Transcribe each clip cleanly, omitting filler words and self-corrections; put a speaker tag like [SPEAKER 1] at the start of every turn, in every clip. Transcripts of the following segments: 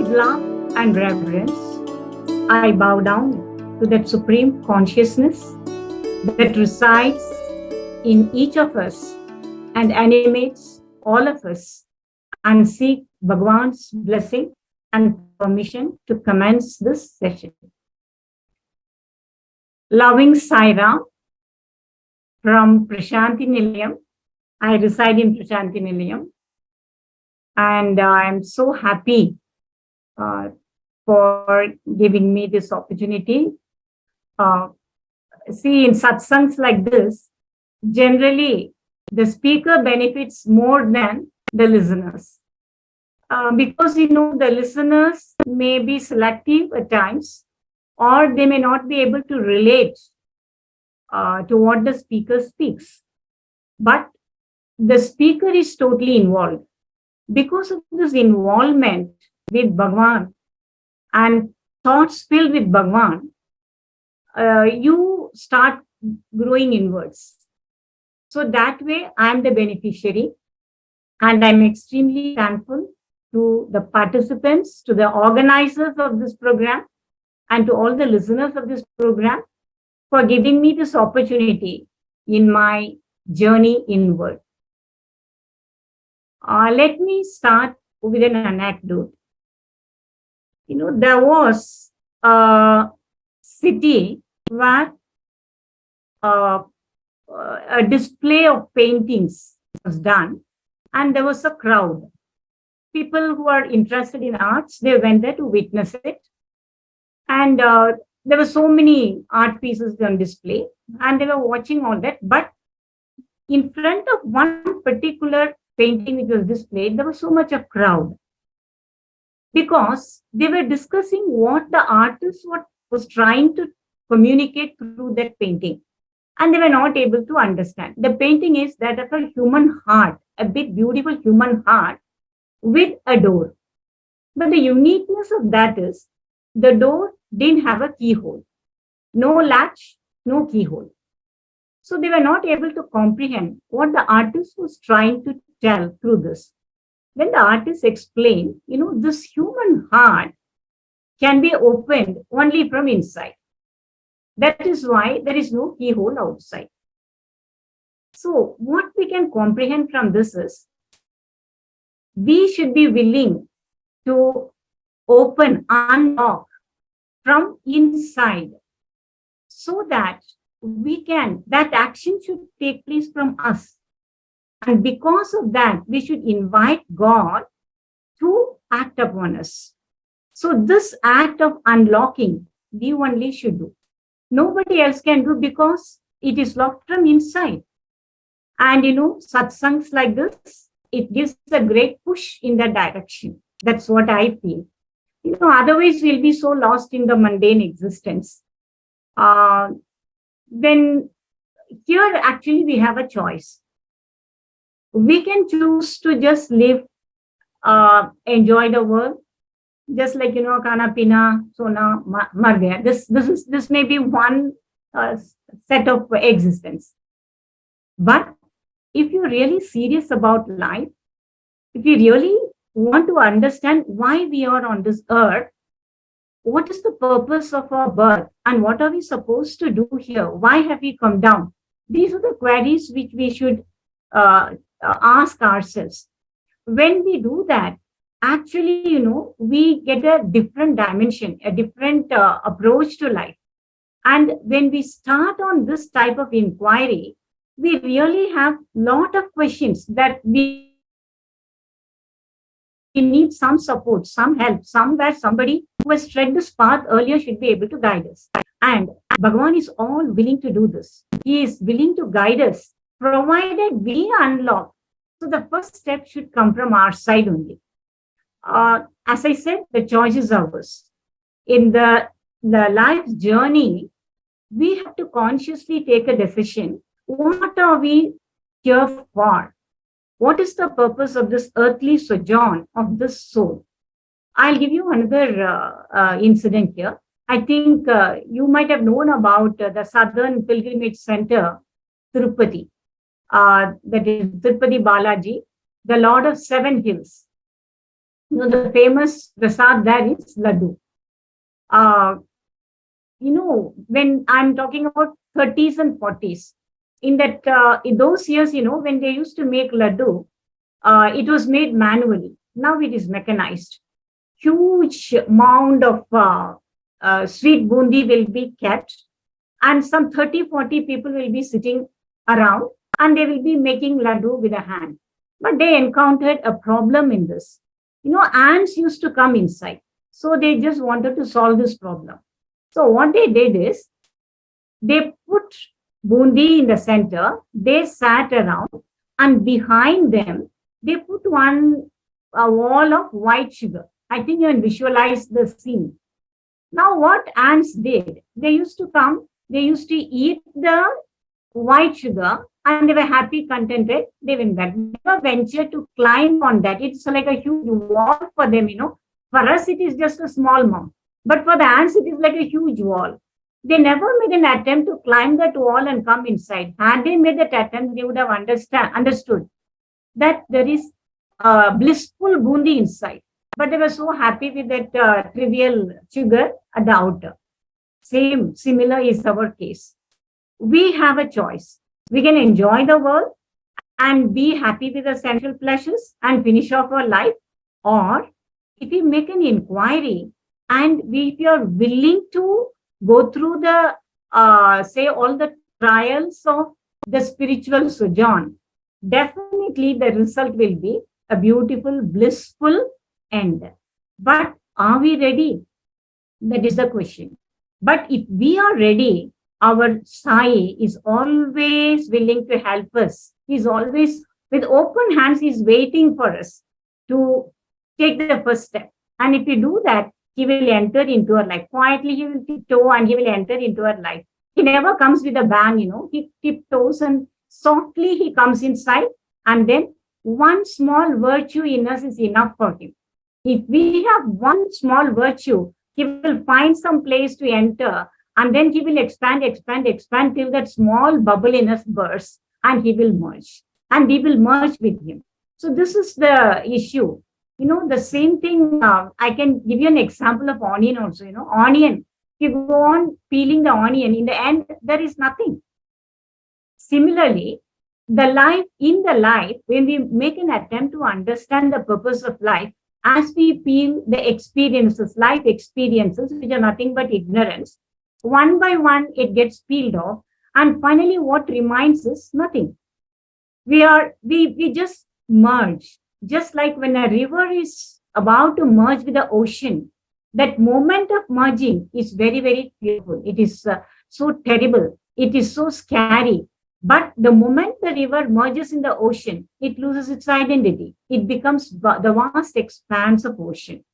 [SPEAKER 1] love and reverence, I bow down to that supreme consciousness that resides in each of us and animates all of us, and seek Bhagwan's blessing and permission to commence this session. Loving Sai Ram from Prashanti Nilayam. I reside in Prashanti Nilayam, and I'm so happy for giving me this opportunity. See, in satsangs like this, generally the speaker benefits more than the listeners. Because, the listeners may be selective at times, or they may not be able to relate to what the speaker speaks. But the speaker is totally involved. Because of this involvement with Bhagwan and thoughts filled with Bhagwan, you start growing inwards. So that way, I am the beneficiary, and I'm extremely thankful to the participants, to the organizers of this program, and to all the listeners of this program for giving me this opportunity in my journey inward. Let me start with an anecdote. There was a city where a display of paintings was done, and there was a crowd. People who are interested in arts, they went there to witness it. And there were so many art pieces on display, and they were watching all that. But in front of one particular painting which was displayed, there was so much of crowd, because they were discussing what the artist was trying to communicate through that painting, and they were not able to understand. The painting is that of a human heart, a big beautiful human heart with a door. But the uniqueness of that is the door didn't have a keyhole, no latch, no keyhole. So they were not able to comprehend what the artist was trying to tell through this. When the artist explained, this human heart can be opened only from inside. That is why there is no keyhole outside. So what we can comprehend from this is, we should be willing to open, unlock from inside, so that that action should take place from us. And because of that, we should invite God to act upon us. So this act of unlocking, we only should do. Nobody else can do, because it is locked from inside. And satsangs like this, it gives a great push in that direction. That's what I feel. Otherwise we'll be so lost in the mundane existence. Then here actually we have a choice. We can choose to just live, enjoy the world, just like kana pina sona mar gaya. This may be one set of existence. But if you're really serious about life, if you really want to understand why we are on this earth, what is the purpose of our birth, and what are we supposed to do here? Why have we come down? These are the queries which we should ask ourselves. When we do that, actually, we get a different dimension, a different approach to life. And when we start on this type of inquiry, we really have a lot of questions that we need some support, some help, somewhere somebody who has tread this path earlier should be able to guide us. And Bhagwan is all willing to do this. He is willing to guide us, provided we unlock. So the first step should come from our side only. As I said, the choice is ours. In the life's journey, we have to consciously take a decision. What are we here for? What is the purpose of this earthly sojourn of this soul? I'll give you another incident here. I think you might have known about the Southern Pilgrimage Center, Tirupati. That is Tirupati Balaji, the Lord of Seven Hills. The famous prasad there is laddu. Uh, when I'm talking about 30s and 40s, in those years, when they used to make laddu, it was made manually. Now it is mechanized. Huge mound of sweet bundi will be kept, and some 30, 40 people will be sitting around, and they will be making laddu with a hand. But they encountered a problem in this. Ants used to come inside. So they just wanted to solve this problem. So what they did is they put bundi in the center, they sat around, and behind them, they put a wall of white sugar. I think you can visualize the scene. Now, what ants did, they used to come, they used to eat the white sugar, and they were happy, contented. They never ventured to climb on that. It's like a huge wall for them, For us, it is just a small mound. But for the ants, it is like a huge wall. They never made an attempt to climb that wall and come inside. Had they made that attempt, they would have understood that there is blissful bundi inside. But they were so happy with that trivial sugar at the outer. Similar is our case. We have a choice. We can enjoy the world and be happy with the sensual pleasures and finish off our life. Or if we make an inquiry and if you are willing to go through the, all the trials of the spiritual sojourn, definitely the result will be a beautiful, blissful end. But are we ready? That is the question. But if we are ready, our Sai is always willing to help us. He's always, with open hands, he's waiting for us to take the first step. And if we do that, he will enter into our life. Quietly, he will tiptoe and he will enter into our life. He never comes with a bang, He tiptoes and softly he comes inside. And then one small virtue in us is enough for him. If we have one small virtue, he will find some place to enter. And then he will expand till that small bubble in us bursts and he will merge. And we will merge with him. So this is the issue. The same thing, I can give you an example of onion also, onion. You go on peeling the onion, in the end, there is nothing. Similarly, in the life, when we make an attempt to understand the purpose of life, as we peel the experiences, life experiences, which are nothing but ignorance, one by one, it gets peeled off. And finally, what remains is nothing. We just merge. Just like when a river is about to merge with the ocean, that moment of merging is very, very fearful. It is so terrible. It is so scary. But the moment the river merges in the ocean, it loses its identity. It becomes the vast expanse of ocean.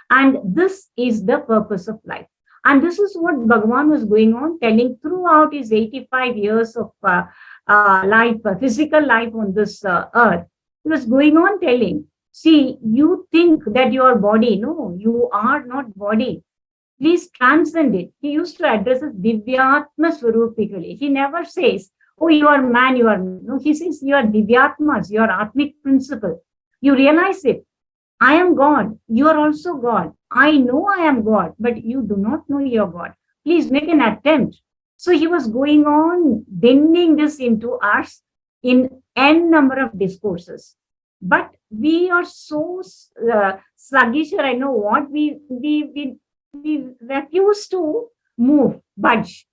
[SPEAKER 1] And this is the purpose of life. And this is what Bhagavan was going on telling throughout his 85 years of life, physical life on this earth. He was going on telling, see, you think that you are body. No, you are not body. Please transcend it. He used to address us Divyatma Swarupikali. He never says, oh, you are man, you are. No, he says, you are Divyatmas, you are Atmic principle. You realize it. I am God. You are also God. I know I am God, but you do not know you are God. Please make an attempt. So he was going on bending this into us in n number of discourses. But we are so sluggish, or I know what, we refuse to move, budge.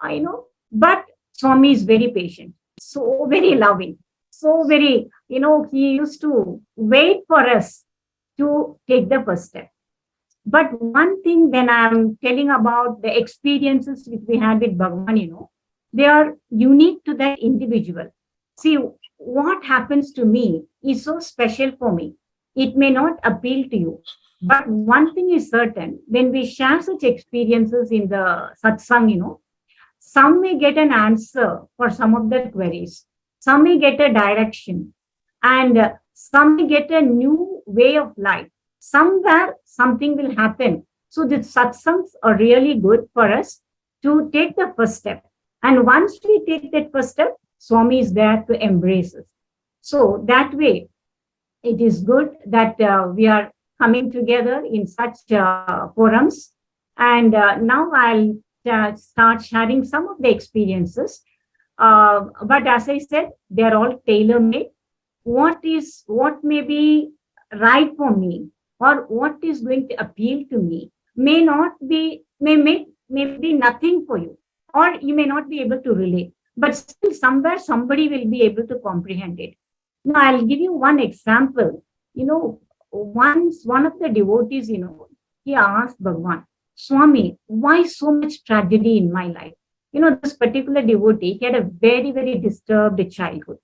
[SPEAKER 1] I know, but Swami is very patient, so very loving, so very, he used to wait for us to take the first step. But one thing, when I'm telling about the experiences which we had with Bhagavan, they are unique to that individual. See, what happens to me is so special for me. It may not appeal to you. But one thing is certain, when we share such experiences in the satsang, some may get an answer for some of their queries. Some may get a direction. And some may get a new way of life. Somewhere something will happen. So the satsangs are really good for us to take the first step. And once we take that first step, Swami is there to embrace us. So that way, it is good that we are coming together in such forums. And now I'll start sharing some of the experiences. But as I said, they're all tailor made. What may be right for me, or what is going to appeal to me, may not be, may be nothing for you, or you may not be able to relate. But still, somewhere somebody will be able to comprehend it. Now, I'll give you one example. Once one of the devotees, he asked Bhagwan, Swami, why so much tragedy in my life? This particular devotee, he had a very, very disturbed childhood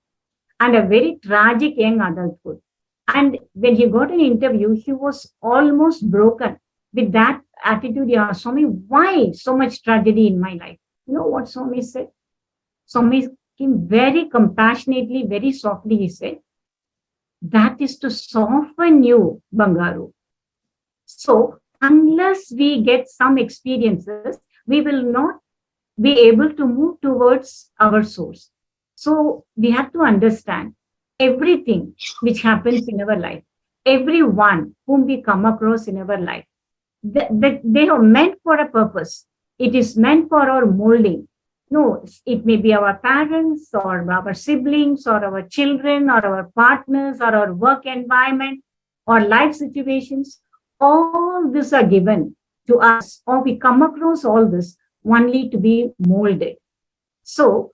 [SPEAKER 1] and a very tragic young adulthood. And when he got an interview, he was almost broken with that attitude. Yeah, Swami, why so much tragedy in my life? You know what Swami said? Swami came very compassionately, very softly, he said, that is to soften you, Bangaru. So, unless we get some experiences, we will not be able to move towards our source. So, we have to understand everything which happens in our life, everyone whom we come across in our life, they are meant for a purpose. It is meant for our molding. No, it may be our parents or our siblings or our children or our partners or our work environment or life situations. All these are given to us, or we come across all this only to be molded. So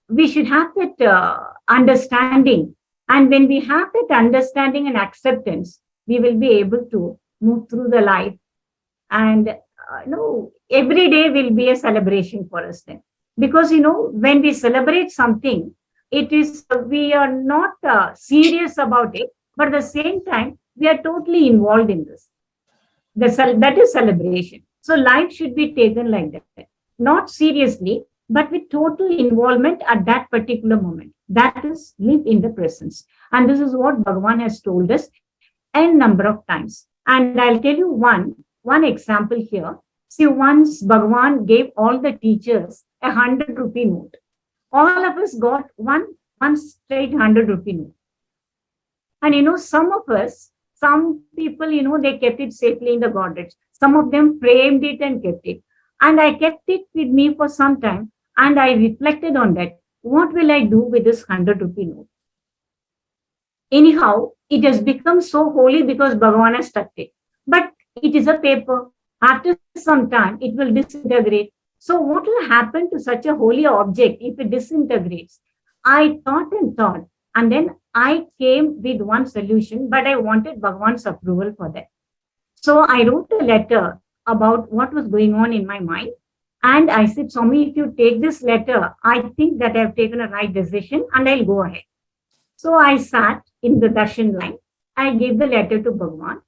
[SPEAKER 1] we should have that understanding. And when we have that understanding and acceptance, we will be able to move through the life. And every day will be a celebration for us then. Because, when we celebrate something, we are not serious about it, but at the same time, we are totally involved in this. That is celebration. So life should be taken like that, not seriously, but with total involvement at that particular moment. That is live in the presence. And this is what Bhagavan has told us n number of times. And I'll tell you one example here. See, once Bhagavan gave all the teachers 100 rupee note. All of us got one straight 100 rupee note. And some people, they kept it safely in the Godrej. Some of them framed it and kept it. And I kept it with me for some time. And I reflected on that. What will I do with this 100 rupee note? Anyhow, it has become so holy because Bhagavan has touched it. But it is a paper. After some time, it will disintegrate. So what will happen to such a holy object if it disintegrates? I thought, and then I came with one solution, but I wanted Bhagavan's approval for that. So I wrote a letter about what was going on in my mind. And I said, Swami, if you take this letter, I think that I've taken a right decision and I'll go ahead. So I sat in the darshan line. I gave the letter to Bhagavan.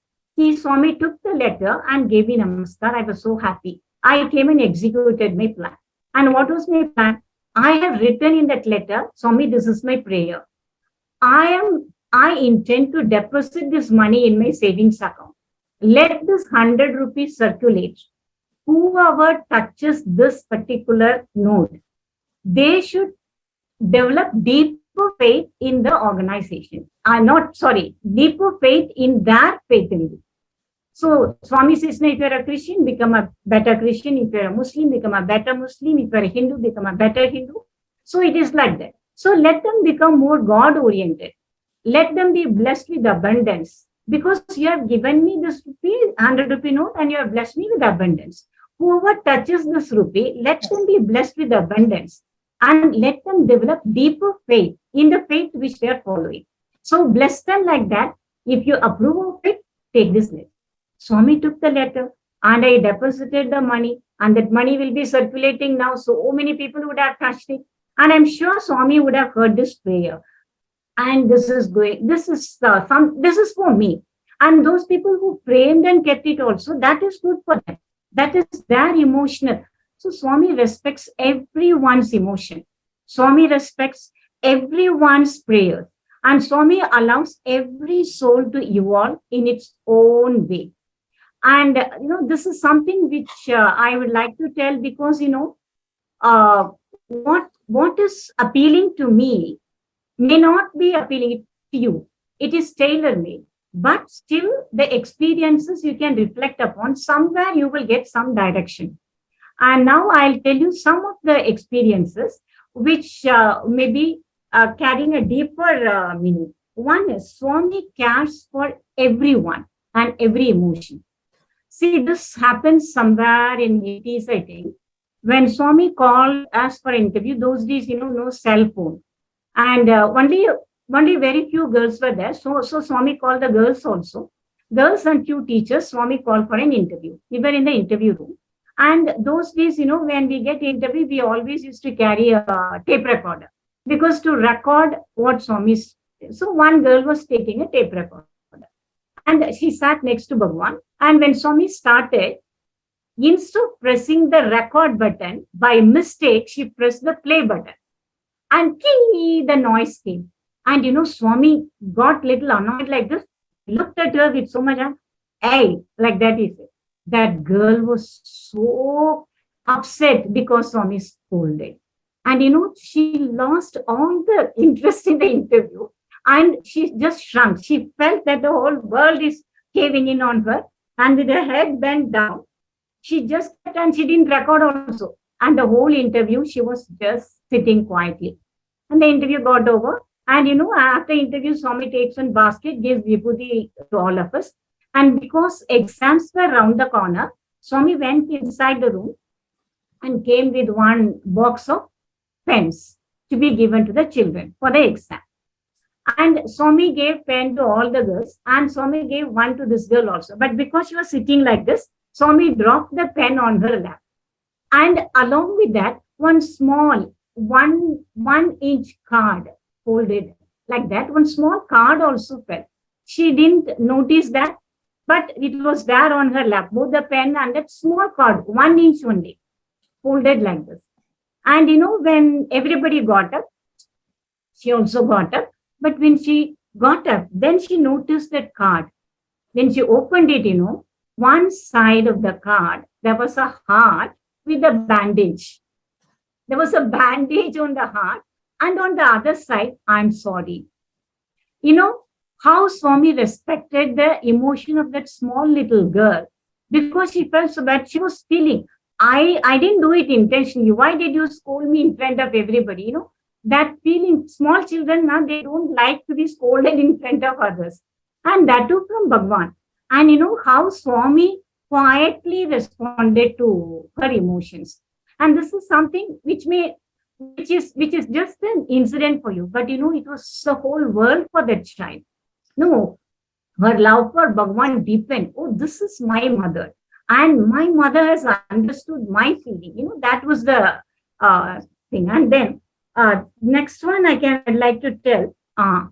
[SPEAKER 1] Swami took the letter and gave me namaskar. I was so happy. I came and executed my plan. And what was my plan? I have written in that letter, Swami, this is my prayer. I intend to deposit this money in my savings account. Let this 100 rupees circulate. Whoever touches this particular note, they should develop deeper faith in the organization. Deeper faith in their faith only. So Swami says, if you're a Christian, become a better Christian. If you're a Muslim, become a better Muslim. If you're a Hindu, become a better Hindu. So it is like that. So let them become more God-oriented. Let them be blessed with abundance. Because you have given me this 100 rupee note and you have blessed me with abundance. Whoever touches this rupee, let them be blessed with abundance. And let them develop deeper faith in the faith which they are following. So bless them like that. If you approve of it, take this letter. Swami took the letter and I deposited the money, and that money will be circulating now. So many people would have touched it. And I'm sure Swami would have heard this prayer. And this is for me. And those people who framed and kept it also, that is good for them. That is their emotional. So Swami respects everyone's emotion. Swami respects everyone's prayer. And Swami allows every soul to evolve in its own way. And, this is something which I would like to tell because, what is appealing to me may not be appealing to you. It is tailor-made. but still the experiences you can reflect upon. Somewhere you will get some direction. And now I'll tell you some of the experiences which may be carrying a deeper meaning. One is Swami cares for everyone and every emotion. See, this happens somewhere in 80s, I think, when Swami called us for interview. Those days, no cell phone, and only very few girls were there. So Swami called the girls also, girls and few teachers. Swami called for an interview. We were in the interview room, and those days, when we get interview, we always used to carry a tape recorder because to record what Swami. So one girl was taking a tape recorder, and she sat next to Bhagwan. And when Swami started, instead of pressing the record button, by mistake, she pressed the play button. And the noise came. And Swami got little annoyed like this, looked at her with so much, hey, like that he said. That girl was so upset because Swami scolded. And she lost all the interest in the interview. And she just shrunk. She felt that the whole world is caving in on her. And with her head bent down, she just kept, and she didn't record also. And the whole interview, she was just sitting quietly. And the interview got over. And after interview, Swami takes one basket, gives Vibhuti to all of us. And because exams were round the corner, Swami went inside the room and came with one box of pens to be given to the children for the exam. And Swami gave pen to all the girls, and Swami gave one to this girl also. But because she was sitting like this, Swami dropped the pen on her lap. And along with that, one small 1-inch card folded like that. One small card also fell. She didn't notice that, but it was there on her lap, both the pen and that small card, 1 inch only, folded like this. And when everybody got up, she also got up. But when she got up, then she noticed that card. When she opened it, one side of the card, there was a heart with a bandage. There was a bandage on the heart. And on the other side, I'm sorry. How Swami respected the emotion of that small little girl, because she felt so bad. She was feeling, I didn't do it intentionally. Why did you scold me in front of everybody? That feeling. Small children now, they don't like to be scolded in front of others. And that too from Bhagwan. And how Swami quietly responded to her emotions. And this is something which is just an incident for you. But it was the whole world for that child. No, her love for Bhagwan deepened. Oh, this is my mother. And my mother has understood my feeling. That was the thing. And then next one I'd like to tell,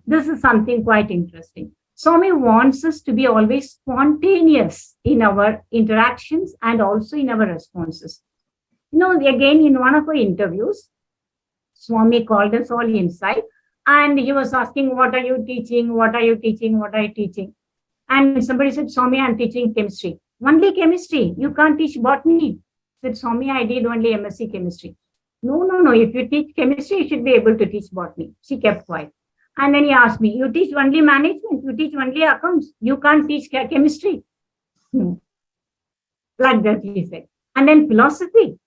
[SPEAKER 1] this is something quite interesting. Swami wants us to be always spontaneous in our interactions and also in our responses. Again, in one of our interviews, Swami called us all inside and he was asking, what are you teaching? What are you teaching? What are you teaching? And somebody said, Swami, I'm teaching chemistry. Only chemistry? You can't teach botany. I said, Swami, I did only MSc chemistry. No. If you teach chemistry, you should be able to teach botany. She kept quiet. And then he asked me, you teach only management? You teach only accounts? You can't teach chemistry? No. Like that, he said. And then philosophy,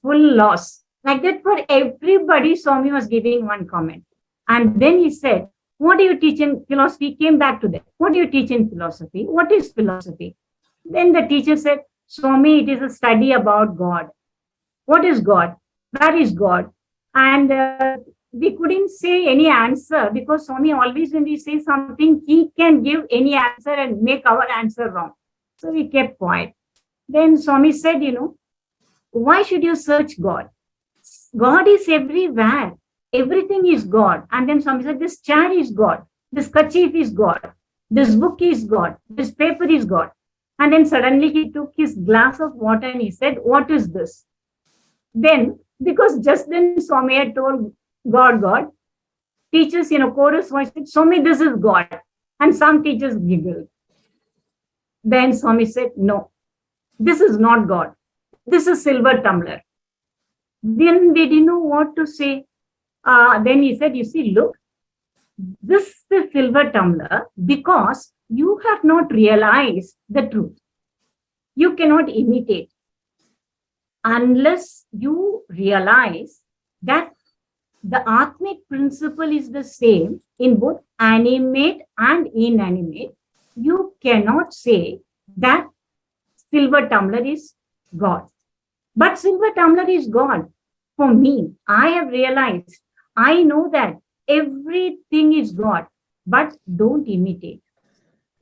[SPEAKER 1] full loss. Like that for everybody, Swami was giving one comment. And then he said, what do you teach in philosophy? Came back to that. What do you teach in philosophy? What is philosophy? Then the teacher said, Swami, it is a study about God. What is God? Where is God? And we couldn't say any answer because Swami always, when we say something, he can give any answer and make our answer wrong. So we kept quiet. Then Swami said, why should you search God? God is everywhere. Everything is God. And then Swami said, this chair is God. This kerchief is God. This book is God. This paper is God. And then suddenly he took his glass of water and he said, what is this? Then, because just then Swami had told God, teachers, chorus voice said, Swami, this is God. And some teachers giggled. Then Swami said, no, this is not God. This is silver tumbler. Then they didn't know what to say. Then he said, you see, look, this is the silver tumbler because you have not realized the truth. You cannot imitate unless you realize that the Atmic principle is the same in both animate and inanimate. You cannot say that silver tumbler is God. But silver tumbler is God. For me, I have realized, I know that everything is God, but don't imitate.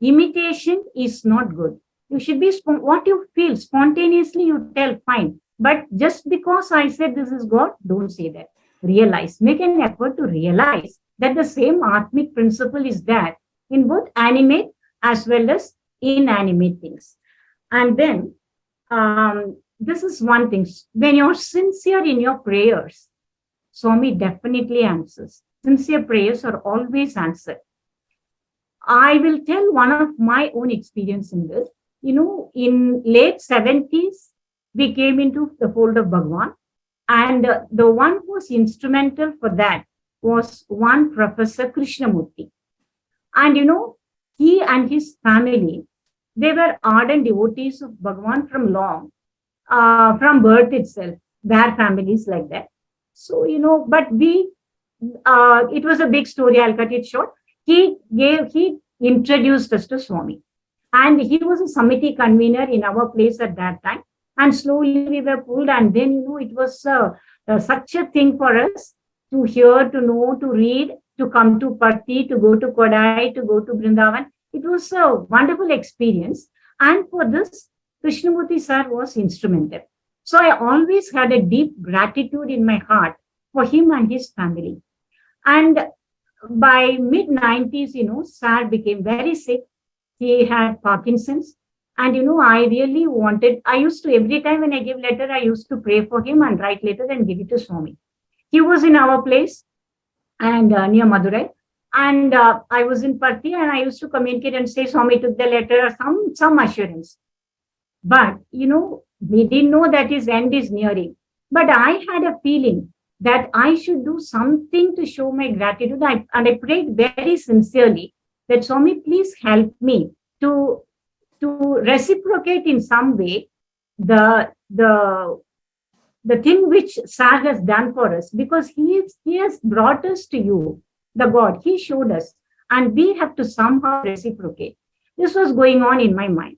[SPEAKER 1] Imitation is not good. You should be what you feel spontaneously, you tell, fine. But just because I said this is God, don't say that. Realize, make an effort to realize that the same Atmic principle is there in both animate as well as inanimate things. And then this is one thing. When you're sincere in your prayers, Swami definitely answers. Sincere prayers are always answered. I will tell one of my own experience in this. In late 70s, we came into the fold of Bhagwan. And the one who was instrumental for that was one Professor Krishnamurti. And he and his family, they were ardent devotees of Bhagwan from from birth itself. Their families like that. So, but it was a big story. I'll cut it short. He introduced us to Swami. And he was a Samiti convener in our place at that time. And slowly we were pulled. And then, it was such a thing for us to hear, to know, to read, to come to Patti, to go to Kodai, to go to Vrindavan. It was a wonderful experience. And for this, Krishnamurti sir was instrumental. So I always had a deep gratitude in my heart for him and his family. And by mid-90s, sir became very sick. He had Parkinson's. And, I really I used to, every time when I give letter, I used to pray for him and write letter and give it to Swami. He was in our place and near Madurai. And I was in Patti and I used to communicate and say, Swami took the letter, some assurance. But, we didn't know that his end is nearing. But I had a feeling that I should do something to show my gratitude. And I prayed very sincerely that Swami, please help me to reciprocate in some way the thing which Sir has done for us, because he has brought us to you, the God. He showed us, and we have to somehow reciprocate. This was going on in my mind.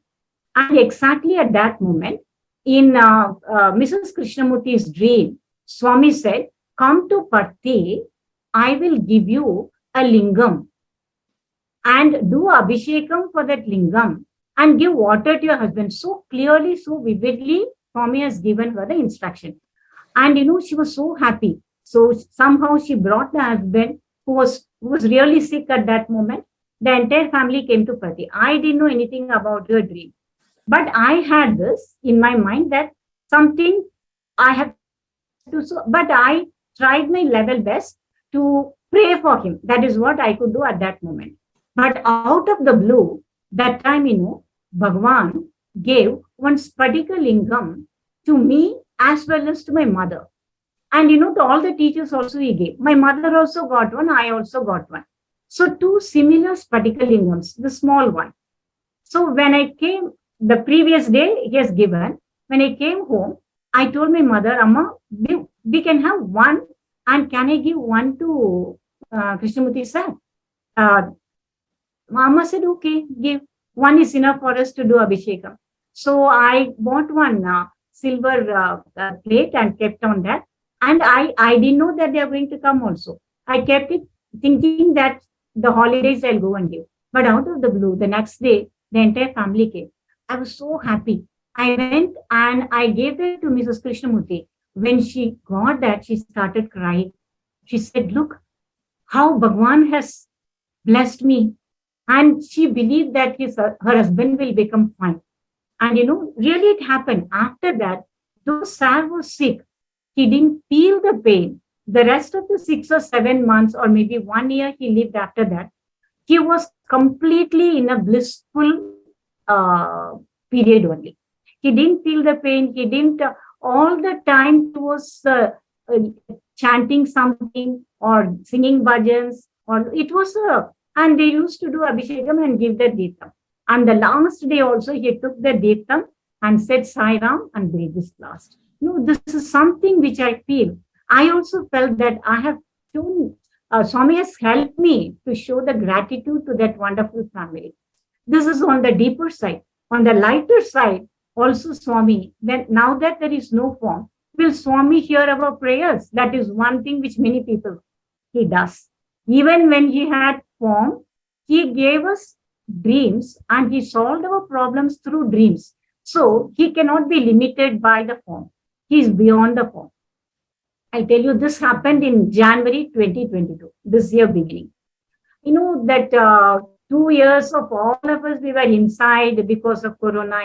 [SPEAKER 1] And exactly at that moment, in Mrs. Krishnamurti's dream, Swami said, come to Patti, I will give you a lingam and do abhishekam for that lingam and give water to your husband. So clearly, so vividly, Swami has given her the instruction. And, she was so happy. So somehow she brought the husband who was really sick at that moment. The entire family came to Patti. I didn't know anything about her dream. But I had this in my mind that something I have to, but I tried my level best to pray for him. That is what I could do at that moment. But out of the blue, that time, Bhagwan gave one Spadika lingam to me as well as to my mother. And, to all the teachers also he gave. My mother also got one, I also got one. So two similar Spadika lingams, the small one. So when I came, the previous day he has given, when I came home, I told my mother, Amma, we can have one, and can I give one to Krishnamurti sir? Mama said, okay, give. One is enough for us to do abhishekam. So I bought one silver plate and kept on that. And I didn't know that they are going to come also. I kept it thinking that the holidays I'll go and give. But out of the blue, the next day, the entire family came. I was so happy. I went and I gave it to Mrs. Krishnamurti. When she got that, she started crying. She said, look how Bhagwan has blessed me. And she believed that her husband will become fine. And, really it happened. After that, though Sir was sick, he didn't feel the pain. The rest of the 6 or 7 months or maybe 1 year he lived after that, he was completely in a blissful period only. He didn't feel the pain. He didn't, all the time he was chanting something or singing bhajans. Or it was And they used to do Abhishekam and give the Deepam. And the last day also, he took the Deepam and said Sai Ram and breathed his last. No, this is something which I feel. I also felt that I have shown, Swami has helped me to show the gratitude to that wonderful family. This is on the deeper side. On the lighter side, also Swami, when now that there is no form, will Swami hear our prayers? That is one thing which many people he does. Even when he had form, he gave us dreams and he solved our problems through dreams. So he cannot be limited by the form. He is beyond the form. I tell you, this happened in January 2022, this year beginning. You know that 2 years of all of us, we were inside because of Corona,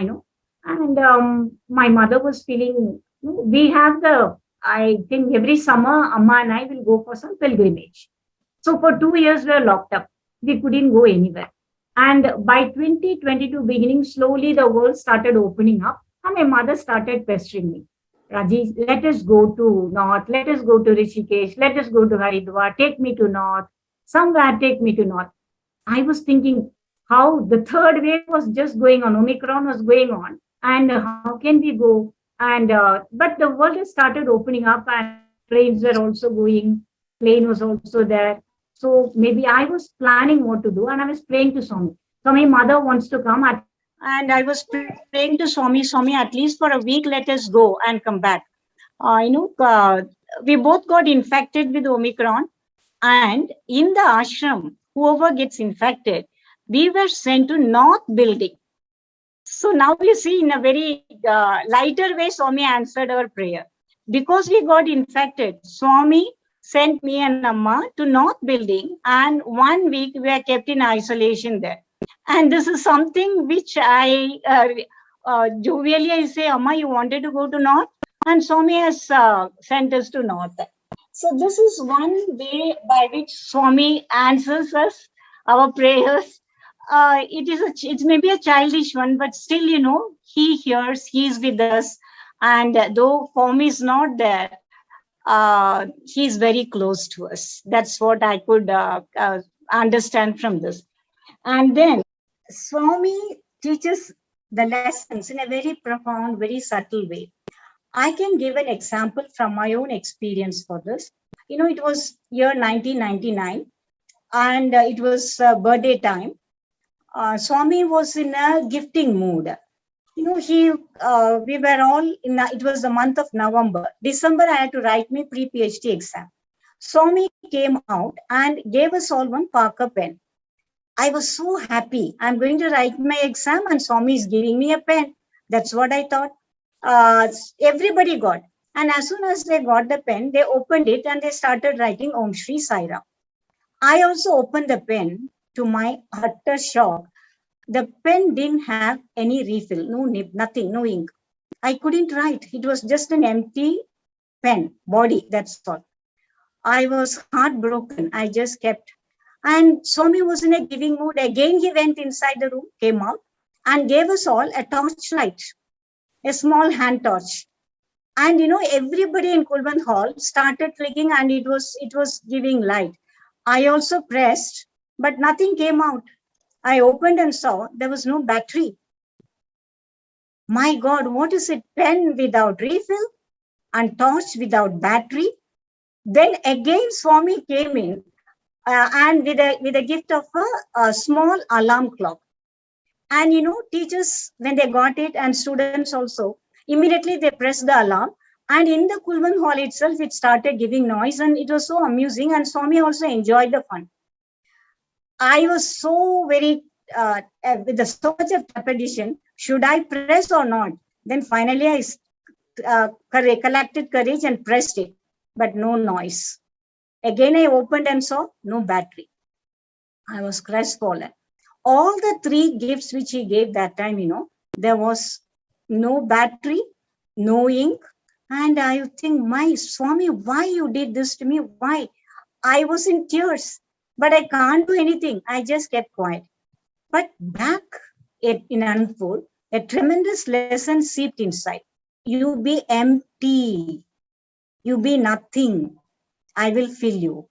[SPEAKER 1] and my mother was feeling, we have I think every summer, Amma and I will go for some pilgrimage. So for 2 years, we were locked up. We couldn't go anywhere. And by 2022 beginning, slowly the world started opening up. And my mother started pestering me. Rajesh, let us go to North. Let us go to Rishikesh. Let us go to Haridwar. Take me to North. Somewhere take me to North. I was thinking how the third wave was just going on. Omicron was going on. And how can we go? And but the world has started opening up and trains were also going. Plane was also there. So maybe I was planning what to do and I was praying to Swami. So my mother wants to come and I was praying to Swami, Swami, at least for a week, let us go and come back. We both got infected with Omicron, and in the ashram, whoever gets infected, we were sent to North Building. So now you see, in a very lighter way, Swami answered our prayer. Because we got infected, Swami sent me and Amma to North Building, and 1 week we are kept in isolation there. And this is something which I jovially I say, Amma, you wanted to go to North, and Swami has sent us to North. So this is one way by which Swami answers us, our prayers. It's maybe a childish one, but still, he hears, he's with us. And though form is not there, he's very close to us. That's what I could understand from this. And then Swami teaches the lessons in a very profound, very subtle way. I can give an example from my own experience for this. It was year 1999 and it was birthday time. Swami was in a gifting mood. We were all it was the month of November. December, I had to write my pre-PhD exam. Swami came out and gave us all one Parker pen. I was so happy. I'm going to write my exam and Swami is giving me a pen. That's what I thought. Everybody got. And as soon as they got the pen, they opened it and they started writing Om Shri Sai Ram. I also opened the pen. To my utter shock, the pen didn't have any refill, no nib, nothing, no ink. I couldn't write. It was just an empty pen, body, that's all. I was heartbroken. I just kept. And Swami was in a giving mood. Again, he went inside the room, came out, and gave us all a torchlight, a small hand torch. And everybody in Kulwant Hall started clicking, and it was giving light. I also pressed, but nothing came out. I opened and saw there was no battery. My God, what is it? Pen without refill and torch without battery. Then again, Swami came in and with a gift of a small alarm clock. And teachers, when they got it, and students also, immediately they pressed the alarm. And in the Kulwant Hall itself, it started giving noise, and it was so amusing. And Swami also enjoyed the fun. I was so very, with so much of trepidation, should I press or not? Then finally I collected courage and pressed it, but no noise. Again, I opened and saw no battery. I was crestfallen. All the 3 gifts which he gave that time, there was no battery, no ink. And I think, my Swami, why you did this to me? Why? I was in tears. But I can't do anything. I just kept quiet. But back in Anandpur, a tremendous lesson seeped inside. You be empty. You be nothing. I will fill you.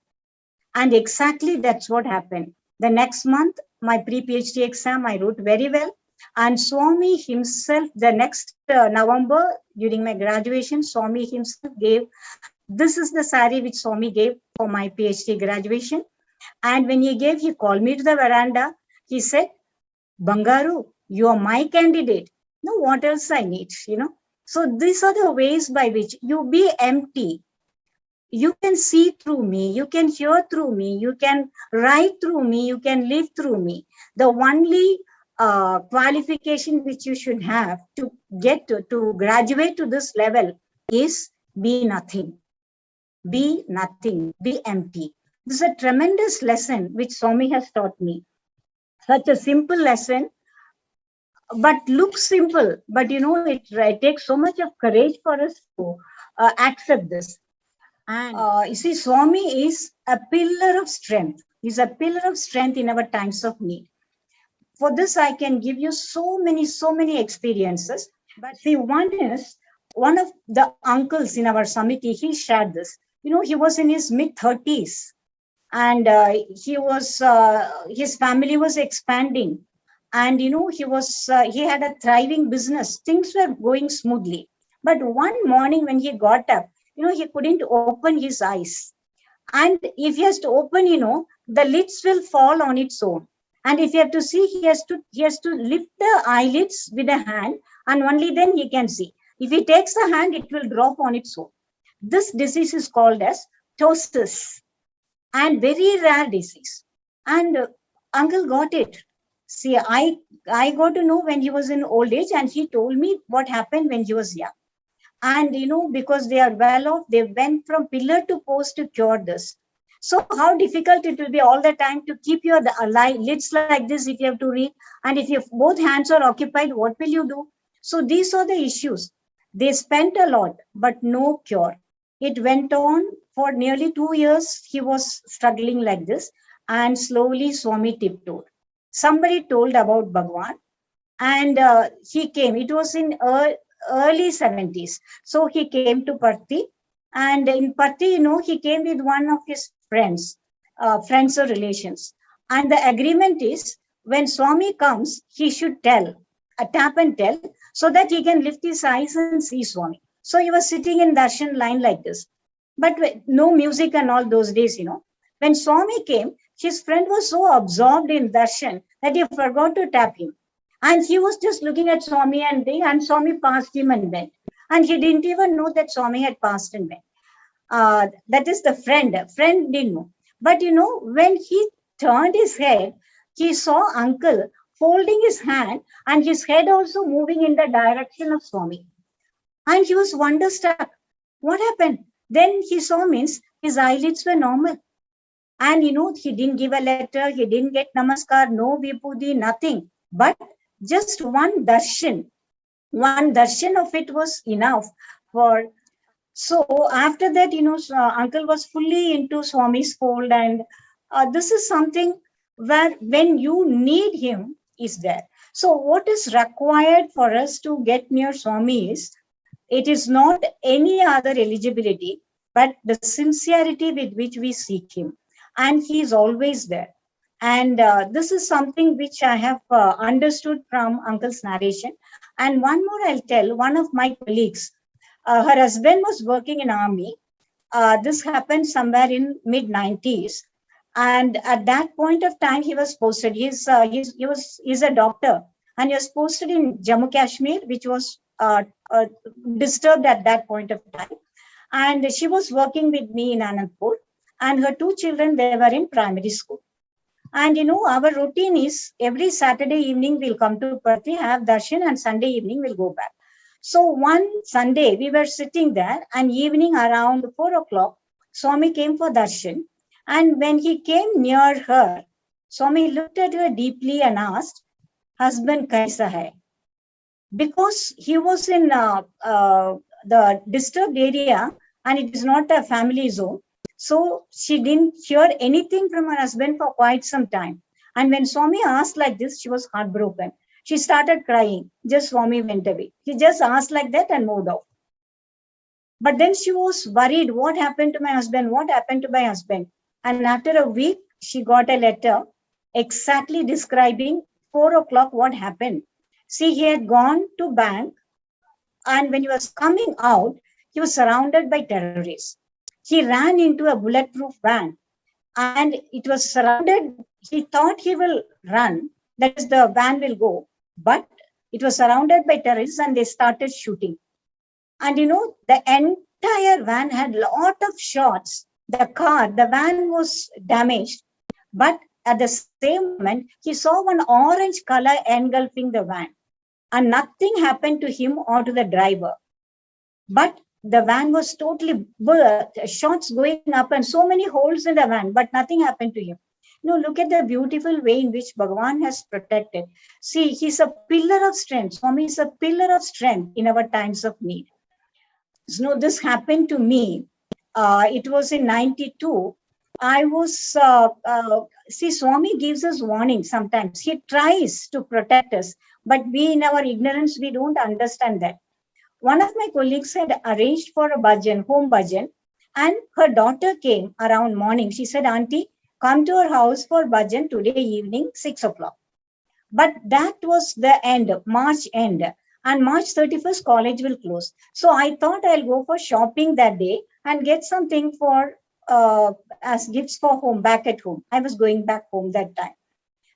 [SPEAKER 1] And exactly that's what happened.
[SPEAKER 2] The next month, my pre-PhD exam, I wrote very well. And Swami himself, the next November, during my graduation, Swami himself gave, this is the sari which Swami gave for my PhD graduation. And when he gave, he called me to the veranda. He said, Bangaru, you are my candidate. No, what else I need, So these are the ways by which you be empty. You can see through me, you can hear through me, you can write through me, you can live through me. The only qualification which you should have to get to graduate to this level is be nothing. Be nothing, be empty. This is a tremendous lesson which Swami has taught me. Such a simple lesson, but looks simple. But it takes so much of courage for us to accept this. And you see, Swami is a pillar of strength. He's a pillar of strength in our times of need. For this, I can give you so many experiences. But see, one of the uncles in our Samiti, he shared this. He was in his mid-30s, and his family was expanding, and he had a thriving business. Things were going smoothly. But one morning when he got up, he couldn't open his eyes. And if he has to open, the lids will fall on its own. And if you have to see, he has to lift the eyelids with a hand, and only then he can see. If he takes the hand, it will drop on its own. This disease is called as ptosis, and very rare disease. And uncle got it. See, I got to know when he was in old age, and he told me what happened when he was young. And because they are well off, they went from pillar to post to cure this. So how difficult it will be all the time to keep your lids like this if you have to read. And if your both hands are occupied, what will you do? So these are the issues. They spent a lot, but no cure. It went on for nearly 2 years. He was struggling like this. And slowly Swami tiptoed. Somebody told about Bhagwan. And he came. It was in early 70s. So he came to Parthi. And in Parthi, he came with one of his friends or relations. And the agreement is, when Swami comes, he should tell, tap and tell, so that he can lift his eyes and see Swami. So he was sitting in darshan line like this. But no music and all those days, When Swami came, his friend was so absorbed in darshan that he forgot to tap him. And he was just looking at Swami, and Swami passed him and went. And he didn't even know that Swami had passed and went. That is the friend. Friend didn't know. But when he turned his head, he saw uncle folding his hand and his head also moving in the direction of Swami. And he was wonderstruck. What happened? Then he saw means his eyelids were normal. And he didn't give a letter, he didn't get namaskar, no vibhuti, nothing. But just one darshan of it was enough for. So after that, uncle was fully into Swami's fold, and this is something where when you need him is there. So what is required for us to get near Swami is, it is not any other eligibility, but the sincerity with which we seek him. And he is always there. And this is something which I have understood from uncle's narration. And one more I'll tell, one of my colleagues, her husband was working in army. This happened somewhere in mid-90s. And at that point of time, he was posted. He's a doctor. And he was posted in Jammu Kashmir, which was disturbed at that point of time. And she was working with me in Anandpur. And her 2 children, they were in primary school. And our routine is every Saturday evening we'll come to Parthi, have darshan, and Sunday evening we'll go back. So one Sunday we were sitting there, and evening around 4 o'clock, Swami came for darshan. And when he came near her, Swami looked at her deeply and asked, "Husband kaisa hai?" Because he was in the disturbed area and it is not a family zone. So she didn't hear anything from her husband for quite some time. And when Swami asked like this, she was heartbroken. She started crying. Just Swami went away. He just asked like that and moved off. But then she was worried. What happened to my husband? What happened to my husband? And after a week, she got a letter exactly describing 4 o'clock what happened. See, he had gone to bank, and when he was coming out, he was surrounded by terrorists. He ran into a bulletproof van, and it was surrounded. He thought he will run, that is, the van will go, but it was surrounded by terrorists, and they started shooting. And the entire van had lot of shots. The van was damaged, but at the same moment, he saw one orange color engulfing the van, and nothing happened to him or to the driver. But the van was totally shots going up and so many holes in the van, but nothing happened to him. Look at the beautiful way in which Bhagavan has protected. See, he's a pillar of strength. Swami is a pillar of strength in our times of need. So this happened to me. It was in 92. I was, see, Swami gives us warning sometimes. He tries to protect us, but we in our ignorance, we don't understand that. One of my colleagues had arranged for a bhajan, home bhajan, and her daughter came around morning. She said, Auntie, come to our house for bhajan today evening, 6 o'clock. But that was the end, March end. And March 31st, college will close. So I thought I'll go for shopping that day and get something for as gifts for home, back at home. I was going back home that time.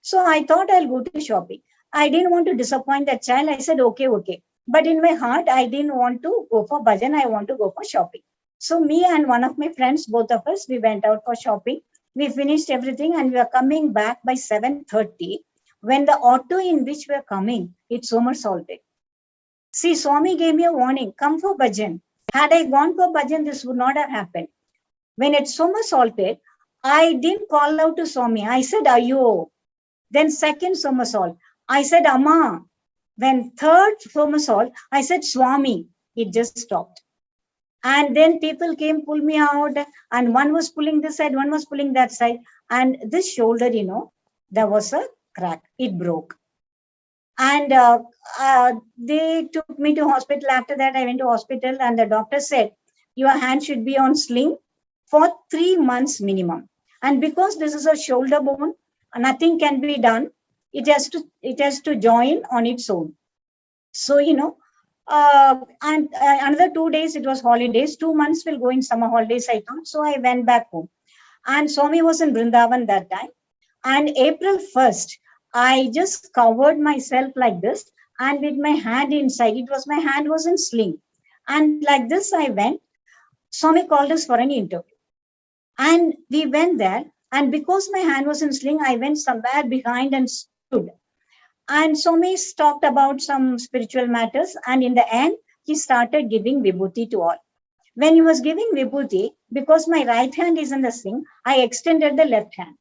[SPEAKER 2] So I thought I'll go to shopping. I didn't want to disappoint that child. I said, okay. But in my heart, I didn't want to go for bhajan. I want to go for shopping. So me and one of my friends, both of us, we went out for shopping. We finished everything and we were coming back by 7:30. When the auto in which we are coming, it somersaulted. See, Swami gave me a warning, come for bhajan. Had I gone for bhajan, this would not have happened. When it somersaulted, I didn't call out to Swami. I said, Ayo. Then second somersault, I said, Amma. When third somersault, I said, Swami. It just stopped. And then people came, pull me out, and one was pulling this side, one was pulling that side. And this shoulder, there was a crack. It broke. And they took me to hospital. After that, I went to hospital, and the doctor said, your hand should be on sling for 3 months minimum. And because this is a shoulder bone, nothing can be done. It has to join on its own. So, and another 2 days, it was holidays. 2 months will go in summer holidays, I thought. So I went back home. And Swami was in Vrindavan that time. And April 1st, I just covered myself like this. And with my hand inside, my hand was in sling. And like this, I went. Swami called us for an interview. And we went there. And because my hand was in sling, I went somewhere behind and stood. And Swami talked about some spiritual matters. And in the end, he started giving vibhuti to all. When he was giving vibhuti, because my right hand is in the sling, I extended the left hand.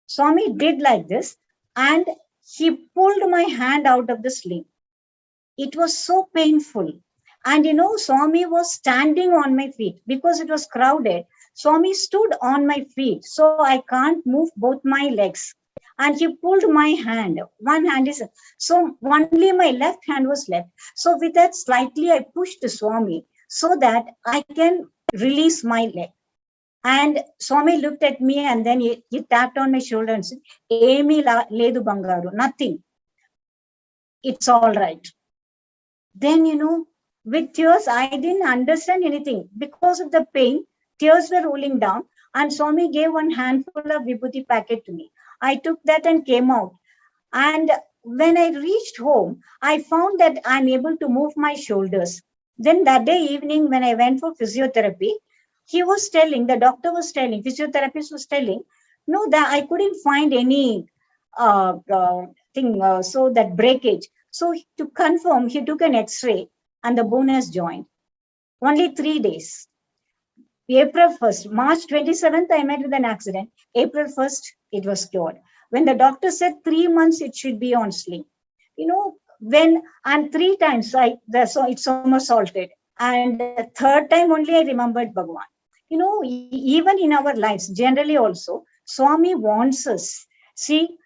[SPEAKER 2] Swami did like this, and he pulled my hand out of the sling. It was so painful. And Swami was standing on my feet because it was crowded. Swami stood on my feet, so I can't move both my legs. And he pulled my hand. One hand is, so only my left hand was left. So with that, slightly I pushed Swami so that I can release my leg. And Swami looked at me, and then he tapped on my shoulder and said, Emi ledu bangaru, nothing. It's all right. Then, with tears, I didn't understand anything. Because of the pain, tears were rolling down, and Swami gave one handful of vibhuti packet to me. I took that and came out. And when I reached home, I found that I'm able to move my shoulders. Then that day evening, when I went for physiotherapy, the doctor was telling, physiotherapist was telling, no, that I couldn't find any so that breakage. So to confirm, he took an X-ray and the bone has joined. Only 3 days. April 1st, March 27th, I met with an accident. April 1st, it was cured. When the doctor said 3 months, it should be on sling. And 3 times, so it somersaulted. And the third time only I remembered Bhagavan. Even in our lives, generally also, Swami wants us. See,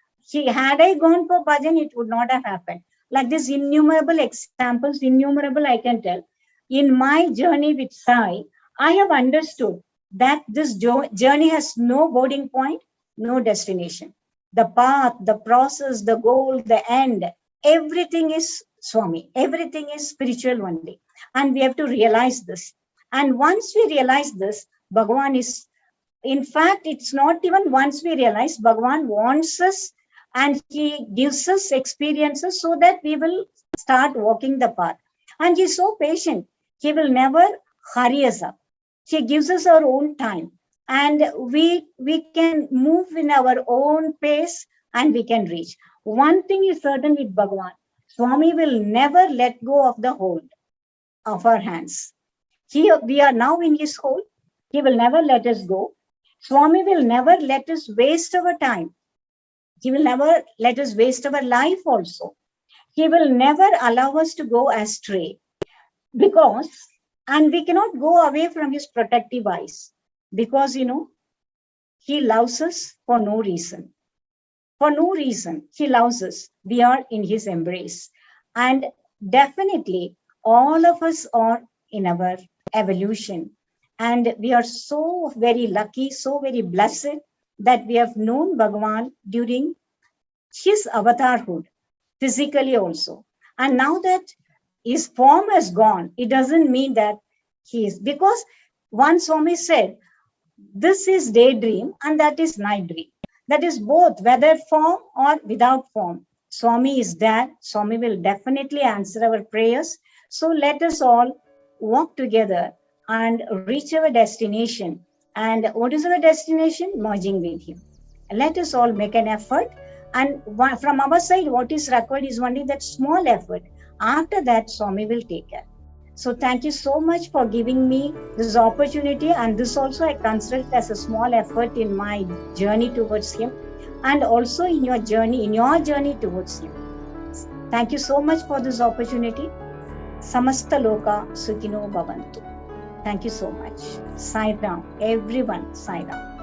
[SPEAKER 2] had I gone for bhajan, it would not have happened. Like this, innumerable examples, I can tell. In my journey with Sai, I have understood that this journey has no boarding point, no destination. The path, the process, the goal, the end, everything is Swami. Everything is spiritual only. And we have to realize this. And once we realize this, Bhagavan is, in fact, it's not even once we realize, Bhagavan wants us and he gives us experiences so that we will start walking the path. And he's so patient. He will never hurry us up. He gives us our own time. And we can move in our own pace and we can reach. One thing is certain with Bhagavan, Swami will never let go of the hold of our hands. We are now in his hold. He will never let us go. Swami will never let us waste our time. He will never let us waste our life also. He will never allow us to go astray because, and we cannot go away from his protective eyes because, he loves us for no reason. For no reason, he loves us. We are in his embrace. And definitely, all of us are in our evolution. And we are so very lucky, so very blessed that we have known Bhagavan during his avatarhood, physically also. And now that his form has gone, it doesn't mean that he is, because one Swami said, this is daydream and that is night dream. That is both, whether form or without form. Swami is there. Swami will definitely answer our prayers. So let us all walk together and reach our destination. And what is our destination? Merging with him. Let us all make an effort. And from our side, what is required is only that small effort. After that, Swami will take care. So thank you so much for giving me this opportunity. And this also I consider it as a small effort in my journey towards him. And also in your journey towards him. Thank you so much for this opportunity. Samasta Loka Sukhino Bhavantu. Thank you so much. Sai Ram. Everyone, Sai Ram.